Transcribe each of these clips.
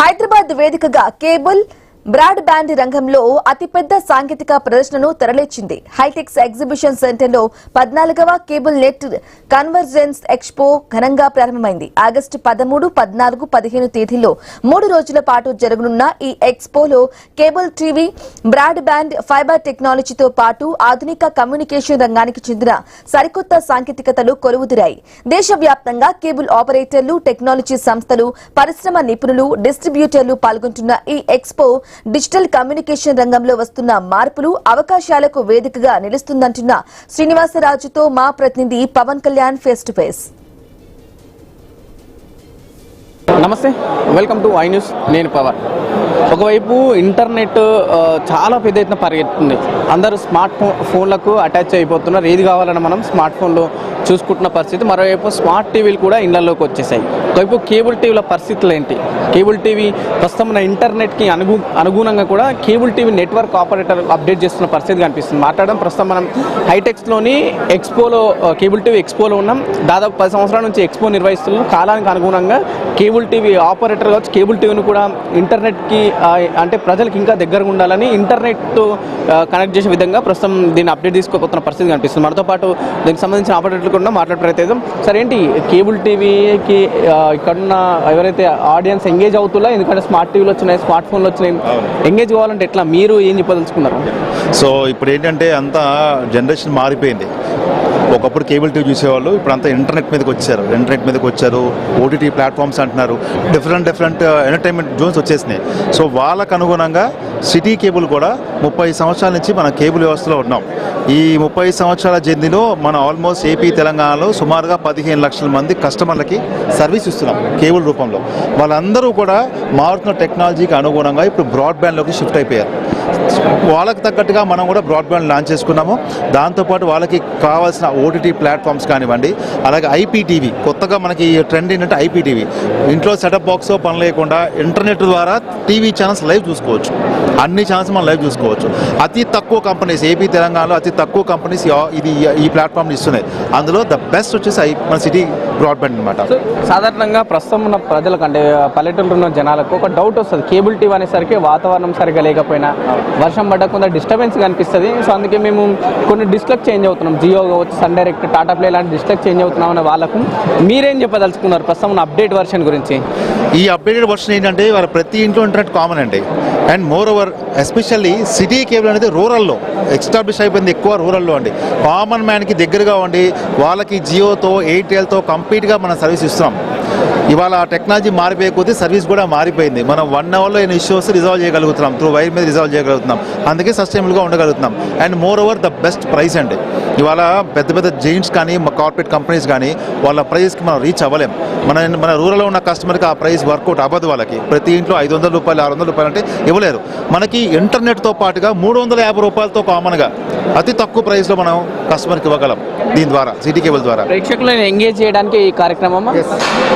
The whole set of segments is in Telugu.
హైదరాబాద్ వేదికగా కేబుల్ బ్రాడ్ బ్యాండ్ రంగంలో అతిపెద్ద సాంకేతిక ప్రదర్శనను తరలించింది. హైటెక్స్ ఎగ్జిబిషన్ సెంటర్లో 14వ కేబుల్ నెట్ కన్వర్జెన్స్ ఎక్స్పో ఘనంగా ప్రారంభమైంది. ఆగస్టు 13, 14, 15 తేదీల్లో 3 రోజుల పాటు జరగనున్న ఈ ఎక్స్పోలో cable TV, broad band, fibre టెక్నాలజీతో పాటు ఆధునిక కమ్యూనికేషన్ రంగానికి చెందిన సరికొత్త సాంకేతికతలు కొలువుదీరాయి. దేశవ్యాప్తంగా కేబుల్ ఆపరేటర్లు, టెక్నాలజీ సంస్థలు, పరిశ్రమ నిపుణులు, డిస్ట్రిబ్యూటర్లు పాల్గొంటున్న ఈ ఎక్స్పో డిజిటల్ కమ్యూనికేషన్ రంగంలో వస్తున్న మార్పులు, అవకాశాలకు వేదికగా నిలుస్తుందంటున్న శ్రీనివాసరాజుతో మా ప్రతినిధి Pavan Kalyan face to face. నమస్తే, వెల్కమ్ టు ఐ న్యూస్. నేను పవన్. ఒకవైపు ఇంటర్నెట్ చాలా పెద్ద ఎత్తున పరిగెత్తుంది. అందరూ స్మార్ట్ ఫోన్లకు అటాచ్ అయిపోతున్నారు. ఏది కావాలన్నా మనం స్మార్ట్ ఫోన్లో చూసుకుంటున్న పరిస్థితి. మరోవైపు స్మార్ట్ టీవీలు కూడా ఇళ్లలోకి వచ్చేసాయి. ఒకవైపు కేబుల్ టీవీల పరిస్థితులు ఏంటి? కేబుల్ టీవీ ప్రస్తుతం ఉన్న ఇంటర్నెట్కి అనుగుణంగా కూడా cable TV network operator update చేస్తున్న పరిస్థితి కనిపిస్తుంది. మాట్లాడడం ప్రస్తుతం మనం హైటెక్స్లోని ఎక్స్పోలో, కేబుల్ టీవీ ఎక్స్పోలో ఉన్నాం. దాదాపు 10 సంవత్సరాల నుంచి ఎక్స్పో నిర్వహిస్తున్న కాలానికి అనుగుణంగా కేబుల్ టీవీ ఆపరేటర్ కావచ్చు, కేబుల్ టీవీని కూడా ఇంటర్నెట్కి అంటే ప్రజలకు ఇంకా దగ్గరగా ఉండాలని ఇంటర్నెట్ కనెక్ట్ చేసే విధంగా ప్రస్తుతం దీన్ని అప్డేట్ తీసుకోబోతున్న పరిస్థితి కనిపిస్తుంది. మనతో పాటు దీనికి సంబంధించిన ఆపరేటర్లు కూడా మాట్లాడే ప్రయత్నం. సరే, ఏంటి కేబుల్ టీవీకి ఇక్కడున్న ఎవరైతే ఆడియన్స్ ఎంగేజ్ అవుతున్నా, ఎందుకంటే స్మార్ట్ టీవీలు వచ్చినాయి, స్మార్ట్ ఫోన్లు వచ్చినాయి, ఎంగేజ్ కావాలంటే ఎట్లా, మీరు ఏం చెప్పదలుచుకున్నారు? సో ఇప్పుడు ఏంటంటే అంతా జనరేషన్ మారిపోయింది. ఒకప్పుడు కేబుల్ టీవీ చూసేవాళ్ళు, ఇప్పుడు అంతా ఇంటర్నెట్ మీదకి వచ్చారు. ఓటీటీ ప్లాట్ఫామ్స్ అంటున్నారు. డిఫరెంట్ ఎంటర్టైన్మెంట్ జోన్స్ వచ్చేసినాయి. సో వాళ్ళకు అనుగుణంగా సిటీ కేబుల్ కూడా 30 సంవత్సరాల నుంచి మన కేబుల్ వ్యవస్థలో ఉన్నాం. ఈ 30 సంవత్సరాల జర్నీలో మనం ఆల్మోస్ట్ ఏపీ, తెలంగాణలో సుమారుగా 15 లక్షల మంది కస్టమర్లకి సర్వీస్ ఇస్తున్నాం కేబుల్ రూపంలో. వాళ్ళందరూ కూడా మారుతున్న టెక్నాలజీకి అనుగుణంగా ఇప్పుడు బ్రాడ్బ్యాండ్లోకి షిఫ్ట్ అయిపోయారు. వాళ్ళకి తగ్గట్టుగా మనం కూడా బ్రాడ్బ్యాండ్ లాంచ్ చేసుకున్నాము. దాంతోపాటు వాళ్ళకి కావాల్సిన ఓటీటీ ప్లాట్ఫామ్స్ కానివ్వండి, అలాగే ఐపీటీవీ, కొత్తగా మనకి ట్రెండ్ ఏంటంటే ఐపీటీవీ. ఇంట్లో సెటప్ బాక్స్తో పని లేకుండా ఇంటర్నెట్ ద్వారా టీవీ ఛానల్స్ లైవ్ చూసుకోవచ్చు. అన్ని ఛానల్స్ మనం లైవ్ చూసుకోవచ్చు. అతి తక్కువ కంపెనీస్, ఏపీ తెలంగాణలో అతి తక్కువ కంపెనీస్ ఈ ప్లాట్ఫామ్ని ఇస్తున్నాయి. అందులో ద బెస్ట్ వచ్చేసి మన సిటీ బ్రాడ్బ్యాండ్ అనమాట. సాధారణంగా ప్రస్తుతం ఉన్న ప్రజలకు, అంటే పల్లెటూరులో ఉన్న జనాలకు ఒక డౌట్ వస్తుంది. కేబుల్ టీవీ అనేసరికి వాతావరణం సరిగ్గా లేకపోయినా, వర్షం పడకుండా డిస్టర్బెన్స్ కనిపిస్తుంది. సో అందుకే మేము కొన్ని డిస్ట్రిక్ట్ చేంజ్ అవుతున్నాం. జియో కావచ్చు, సన్ డైరెక్ట్, టాటా ప్లే లాంటి డిస్ట్రిక్ట్ చేంజ్ అవుతున్నాం అనే వాళ్ళకు మీరేం చెప్పదలుచుకున్నారు ప్రస్తుతం ఉన్న అప్డేట్ వర్షన్ గురించి? ఈ అప్డేటెడ్ వర్షన్ ఏంటంటే వాళ్ళ ప్రతి ఇంట్లో ఇంటర్నెట్ కామన్ అండి. And more over especially city cable అనేది రూరల్లో ఎస్టాబ్లిష్ అయిపోయింది. ఎక్కువ రూరల్లో అండి. కామన్ మ్యాన్కి దగ్గరగా ఉండి వాళ్ళకి జియోతో, ఎయిర్టెల్తో కంప్లీట్గా మనం సర్వీస్ ఇస్తున్నాం. ఇవాళ టెక్నాలజీ మారిపోయే కొద్దీ సర్వీస్ కూడా మారిపోయింది. మనం 1 అవర్లో ఏమైనా ఇష్యూస్ రిజాల్వ్ చేయగలుగుతున్నాం. త్రూ వైర్ మీద రిజాల్వ్ చేయగలుగుతున్నాం. అందుకే సస్టైనబుల్గా ఉండగలుగుతున్నాం. And more over the best price అండి. ఇవాళ పెద్ద జైంట్స్ కానీ, కార్పొరేట్ కంపెనీస్ కానీ వాళ్ళ ప్రైస్కి మనం రీచ్ అవ్వలేం. మన రూరల్లో ఉన్న కస్టమర్కి ఆ ప్రైస్ వర్కౌట్ అవ్వదు. వాళ్ళకి ప్రతి ఇంట్లో 500 రూపాయలు, 600 రూపాయలు అంటే ఇవ్వలేరు. మనకి ఇంటర్నెట్తో పాటుగా 350 రూపాయలతో కామన్గా అతి తక్కువ ప్రైస్లో మనం కస్టమర్కి ఇవ్వగలం. దీని ద్వారా, సిటీ కేబుల్ ద్వారా ప్రేక్షకులను ఎంగేజ్ చేయడానికి ఈ కార్యక్రమం.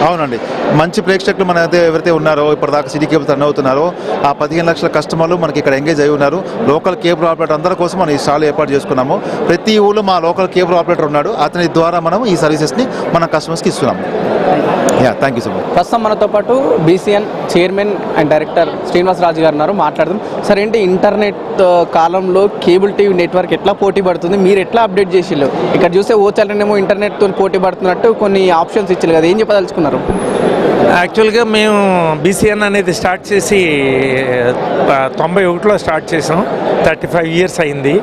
అవునండి, మంచి ప్రేక్షకులు మన ఎవరైతే ఉన్నారో, ఇప్పటిదాకా సిటీ కేబుల్ రన్ అవుతున్నారో, ఆ 15 లక్షల కస్టమర్లు మనకి ఇక్కడ ఎంగేజ్ అయి ఉన్నారు. లోకల్ కేబుల్ ఆపరేటర్ అందరి కోసం మనం ఈ స్టాల్ ఏర్పాటు చేసుకున్నాము. ప్రతి ఊళ్ళో మా లోకల్ కేబుల్ ఆపరేటర్ ఉన్నాడు. అతని ద్వారా మనం ఈ సర్వీసెస్ని మన కస్టమర్స్కి ఇస్తున్నాము. Thank you so much. ప్రస్తుతం మనతో పాటు BCN chairman and director Srinivasaraju గారు ఉన్నారు. మాట్లాడదాం. సరే, ఏంటి ఇంటర్నెట్ కాలంలో కేబుల్ టీవీ నెట్వర్క్ ఎట్లా పోటీ పడుతుంది? మీరు ఎట్లా అప్డేట్ చేసిళ్ళు? ఇక్కడ చూస్తే ఓచాలనేమో ఇంటర్నెట్తో పోటీ పడుతున్నట్టు కొన్ని ఆప్షన్స్ ఇచ్చారు కదా, ఏం చెప్పదలుచుకున్నారు? యాక్చువల్గా మేము బీసీఎన్ అనేది స్టార్ట్ చేసి 91లో స్టార్ట్ చేసాం. 35 ఇయర్స్ అయింది.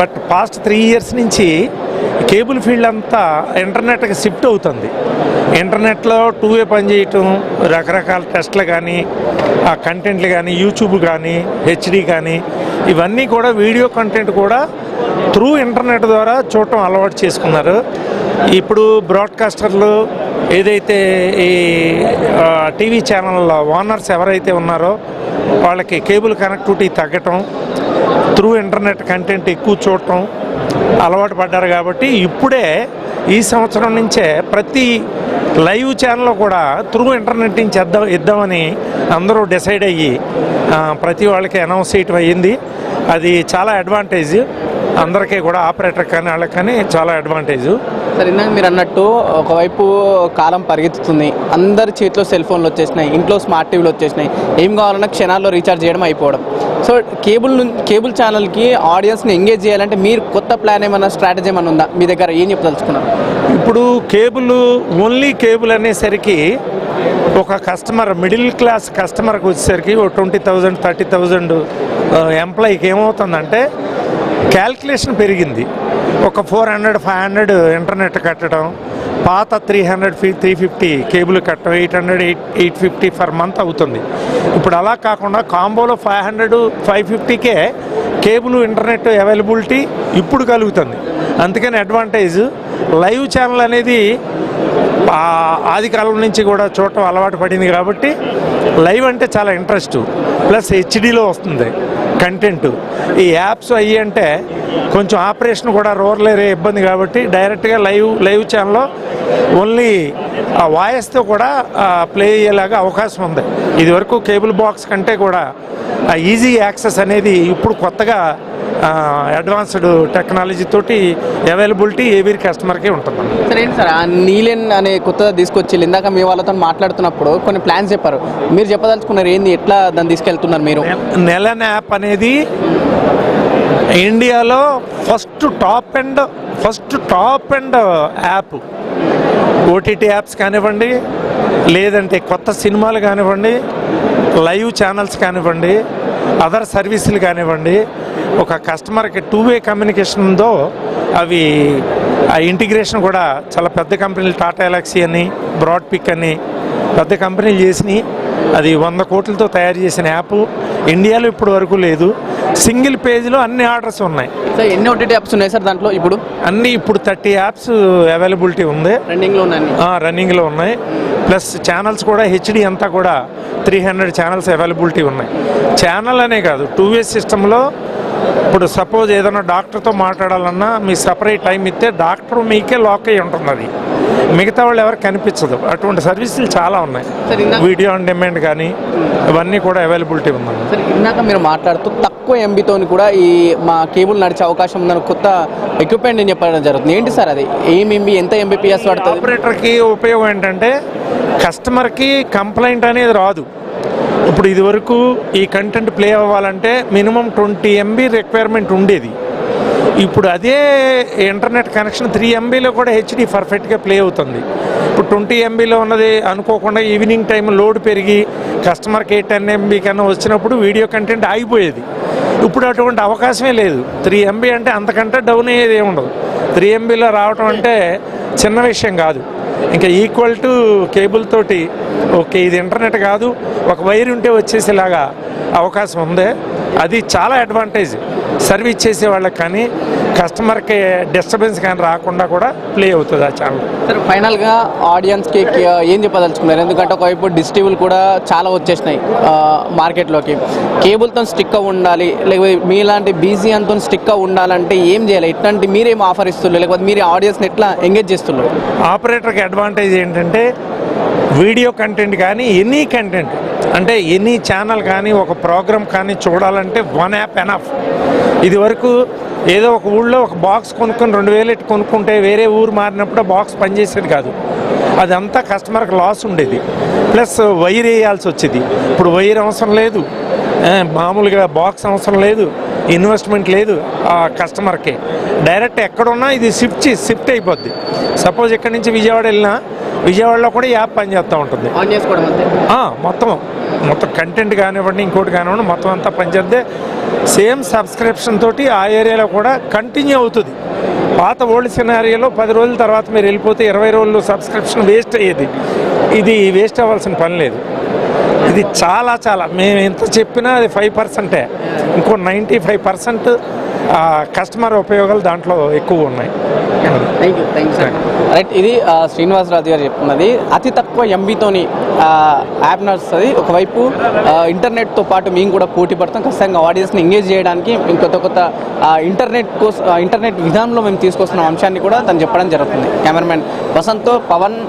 బట్ పాస్ట్ 3 ఇయర్స్ నుంచి కేబుల్ ఫీల్డ్ అంతా ఇంటర్నెట్కి షిఫ్ట్ అవుతుంది. ఇంటర్నెట్లో 2 వే పనిచేయటం, రకరకాల టెస్ట్లు కానీ, ఆ కంటెంట్లు కానీ, యూట్యూబ్ కానీ, హెచ్డి కానీ, ఇవన్నీ కూడా వీడియో కంటెంట్ కూడా త్రూ ఇంటర్నెట్ ద్వారా చూడటం అలవాటు చేసుకున్నారు. ఇప్పుడు బ్రాడ్కాస్టర్లు ఏదైతే ఈ టీవీ ఛానళ్ళ ఓనర్స్ ఎవరైతే ఉన్నారో వాళ్ళకి కేబుల్ కనెక్టివిటీ తగ్గటం, త్రూ ఇంటర్నెట్ కంటెంట్ ఎక్కువ చూడటం అలవాటు పడ్డారు. కాబట్టి ఇప్పుడే ఈ సంవత్సరం నుంచే ప్రతి లైవ్ ఛానల్ కూడా త్రూ ఇంటర్నెట్ నుంచి ఇద్దామని అందరూ డిసైడ్ అయ్యి ప్రతి వాళ్ళకి అనౌన్స్ చేయటం అయ్యింది. అది చాలా అడ్వాంటేజ్. అందరికీ కూడా ఆపరేటర్ కానీ వాళ్ళకి కానీ చాలా అడ్వాంటేజ్. సార్ ఇందాక మీరు అన్నట్టు ఒకవైపు కాలం పరిగెత్తుతుంది, అందరి చేతిలో సెల్ ఫోన్లు వచ్చేసినాయి, ఇంట్లో స్మార్ట్ టీవీలు వచ్చేసినాయి, ఏం కావాలన్నా క్షణాల్లో రీఛార్జ్ చేయడం అయిపోవడం. సో కేబుల్ ఛానల్కి ఆడియన్స్ని ఎంగేజ్ చేయాలంటే మీరు కొత్త ప్లాన్ ఏమన్నా స్ట్రాటజీ ఏమన్నా ఉందా మీ దగ్గర, ఏం చెప్పదలుచుకున్నారు? ఇప్పుడు ఓన్లీ కేబుల్ అనేసరికి ఒక కస్టమర్, మిడిల్ క్లాస్ కస్టమర్కి వచ్చేసరికి ఒక 20,000 30,000 ఎంప్లాయీకి ఏమవుతుందంటే క్యాల్కులేషన్ పెరిగింది. ఒక 400 500 ఇంటర్నెట్ కట్టడం, పాత 300 350 కేబుల్ కట్టడం 800 850 పర్ మంత్ అవుతుంది. ఇప్పుడు అలా కాకుండా కాంబోలో 500 550కే కేబుల్ ఇంటర్నెట్ అవైలబిలిటీ ఇప్పుడు కలుగుతుంది. అందుకని అడ్వాంటేజ్. లైవ్ ఛానల్ అనేది ఆది కాలం నుంచి కూడా చూడటం అలవాటు పడింది కాబట్టి లైవ్ అంటే చాలా ఇంట్రెస్ట్. ప్లస్ హెచ్డీలో వస్తుంది కంటెంట్. ఈ యాప్స్ అయ్యి అంటే కొంచెం ఆపరేషన్ కూడా రూరల్ ఏరియా ఇబ్బంది కాబట్టి డైరెక్ట్గా లైవ్ ఛానల్లో ఓన్లీ ఆ వాయిస్తో కూడా ప్లే అయ్యేలాగా అవకాశం ఉంది. ఇదివరకు కేబుల్ బాక్స్ కంటే కూడా ఆ ఈజీ యాక్సెస్ అనేది ఇప్పుడు కొత్తగా అడ్వాన్స్డ్ టెక్నాలజీ తోటి అవైలబిలిటీ ఏవీ కస్టమర్కి ఉంటుంది. సరే ఏంటి సార్, ఆ నీలెన్ అనే కొత్తగా తీసుకొచ్చి ఇందాక మీ వాళ్ళతో మాట్లాడుతున్నప్పుడు కొన్ని ప్లాన్స్ చెప్పారు, మీరు చెప్పదలుచుకున్నారు ఏంది, ఎట్లా దాన్ని తీసుకెళ్తున్నారు మీరు? నెలన్ యాప్ అనేది ఇండియాలో first top and app. OTT apps కానివ్వండి, లేదంటే కొత్త సినిమాలు కానివ్వండి, లైవ్ ఛానల్స్ కానివ్వండి, అదర్ సర్వీసులు కానివ్వండి, ఒక కస్టమర్కి 2-వే కమ్యూనికేషన్ ఉందో అవి ఆ ఇంటిగ్రేషన్ కూడా చాలా పెద్ద కంపెనీలు, టాటా ఎలక్సీ అని, బ్రాడ్పిక్ అని పెద్ద కంపెనీలు చేసినాయి. అది 100 కోట్లతో తయారు చేసిన యాప్ ఇండియాలో ఇప్పుడు వరకు లేదు. సింగిల్ పేజ్లో అన్ని ఆర్డర్స్ ఉన్నాయి. సార్ ఎన్ని ఓటీటీ యాప్స్ ఉన్నాయి సార్ దాంట్లో? ఇప్పుడు 30 యాప్స్ అవైలబిలిటీ ఉంది, రన్నింగ్లో ఉన్నాయి. ప్లస్ ఛానల్స్ కూడా హెచ్డి అంతా కూడా 300 ఛానల్స్ అవైలబిలిటీ ఉన్నాయి. ఛానల్ అనే కాదు, 2-వే సిస్టంలో ఇప్పుడు సపోజ్ ఏదైనా డాక్టర్తో మాట్లాడాలన్నా మీ సపరేట్ టైం ఇస్తే డాక్టర్ మీకే లాక్ అయ్యి ఉంటుంది, అది మిగతా వాళ్ళు ఎవరికి కనిపించదు. అటువంటి సర్వీసులు చాలా ఉన్నాయి. వీడియో ఆన్ డిమాండ్ కానీ ఇవన్నీ కూడా అవైలబిలిటీ ఉన్నాయి. సార్ ఇందాక మీరు మాట్లాడుతూ తక్కువ ఎంబీతో కూడా ఈ మా కేబుల్ నడిచే అవకాశం ఉందని కొత్త ఎక్విప్మెంట్ నేను చెప్పడం జరుగుతుంది. ఏంటి సార్ అది? ఏమేమి ఎంత ఎంబీపీఎస్ పడుతుంది? ఆపరేటర్కి ఉపయోగం ఏంటంటే కస్టమర్కి కంప్లైంట్ అనేది రాదు. ఇప్పుడు ఇదివరకు ఈ కంటెంట్ ప్లే అవ్వాలంటే మినిమం 20 MB రిక్వైర్మెంట్ ఉండేది. ఇప్పుడు అదే ఇంటర్నెట్ కనెక్షన్ 3 MBలో కూడా హెచ్డి పర్ఫెక్ట్గా ప్లే అవుతుంది. ఇప్పుడు 20 MBలో ఉన్నది అనుకోకుండా ఈవినింగ్ టైం లోడ్ పెరిగి కస్టమర్కి 10 MB కన్నా వచ్చినప్పుడు వీడియో కంటెంట్ ఆగిపోయేది. ఇప్పుడు అటువంటి అవకాశమే లేదు. 3 MB అంటే అంతకంటే డౌన్ అయ్యేది ఏముండదు. 3 MBలో రావటం అంటే చిన్న విషయం కాదు. ఇంకా ఈక్వల్ టు కేబుల్ తోటి ఓకే, ఇది ఇంటర్నెట్ కాదు, ఒక వైర్ ఉంటే వచ్చేసేలాగా అవకాశం ఉంది. అది చాలా అడ్వాంటేజ్ సర్వీస్ చేసే వాళ్ళకి కానీ కస్టమర్కి డిస్టర్బెన్స్ కానీ రాకుండా కూడా ప్లే అవుతుంది ఆ ఛానల్. సార్ ఫైనల్గా ఆడియన్స్కి ఏం చెప్పదలుచుకున్నారు? ఎందుకంటే ఒకవైపు డిస్టిబుల్ కూడా చాలా వచ్చేసినాయి మార్కెట్లోకి. కేబుల్తో స్టిక్ ఉండాలి, లేకపోతే మీలాంటి బీజీ అంతా స్టిక్ ఉండాలంటే ఏం చేయాలి? ఇట్లాంటి మీరేం ఆఫర్ ఇస్తున్నారు, లేకపోతే మీరు ఆడియన్స్ని ఎట్లా ఎంగేజ్ చేస్తున్నారు? ఆపరేటర్కి అడ్వాంటేజ్ ఏంటంటే వీడియో కంటెంట్ కానీ ఎనీ కంటెంట్ అంటే ఎనీ ఛానల్ కానీ ఒక ప్రోగ్రామ్ కానీ చూడాలంటే 1 యాప్ ఎనఫ్. ఇది వరకు ఏదో ఒక ఊళ్ళో ఒక బాక్స్ కొనుక్కొని 2,000 ఎట్టు కొనుక్కుంటే వేరే ఊరు మారినప్పుడు బాక్స్ పనిచేసేది కాదు. అదంతా కస్టమర్కి లాస్ ఉండేది. ప్లస్ వైర్ వేయాల్సి వచ్చేది. ఇప్పుడు వైర్ అవసరం లేదు, మామూలుగా బాక్స్ అవసరం లేదు, ఇన్వెస్ట్మెంట్ లేదు. ఆ కస్టమర్కి డైరెక్ట్ ఎక్కడున్నా ఇది షిఫ్ట్ అయిపోద్ది. సపోజ్ ఇక్కడి నుంచి విజయవాడ వెళ్ళినా విజయవాడలో కూడా ఈ యాప్ పనిచేస్తూ ఉంటుంది. మొత్తం కంటెంట్ కానివ్వండి, ఇంకోటి కానివ్వండి, మొత్తం అంతా పనిచేస్తే సేమ్ సబ్స్క్రిప్షన్ తోటి ఆ ఏరియాలో కూడా కంటిన్యూ అవుతుంది. పాత ఓల్డ్ సినారియోలో 10 రోజుల తర్వాత మీరు వెళ్ళిపోతే 20 రోజులు సబ్స్క్రిప్షన్ వేస్ట్ అయ్యేది. ఇది వేస్ట్ అవ్వాల్సిన పని లేదు. ఇది చాలా మేము ఎంత చెప్పినా అది 5%. ఇంకో 95% కస్టమర్ ఉపయోగాలు దాంట్లో ఎక్కువ ఉన్నాయి. Thank you sir. రైట్, ఇది శ్రీనివాసరాజు గారు చెప్తున్నది. అతి తక్కువ ఎంబీతోని యాప్ నడుస్తుంది. ఒకవైపు ఇంటర్నెట్తో పాటు మేము కూడా పోటీ పడతాం. ఖచ్చితంగా ఆడియన్స్ని ఎంగేజ్ చేయడానికి మేము కొత్త ఇంటర్నెట్ విధానంలో మేము తీసుకొస్తున్న అంశాన్ని కూడా తను చెప్పడం జరుగుతుంది. కెమెరామెన్ వసంత్తో పవన్,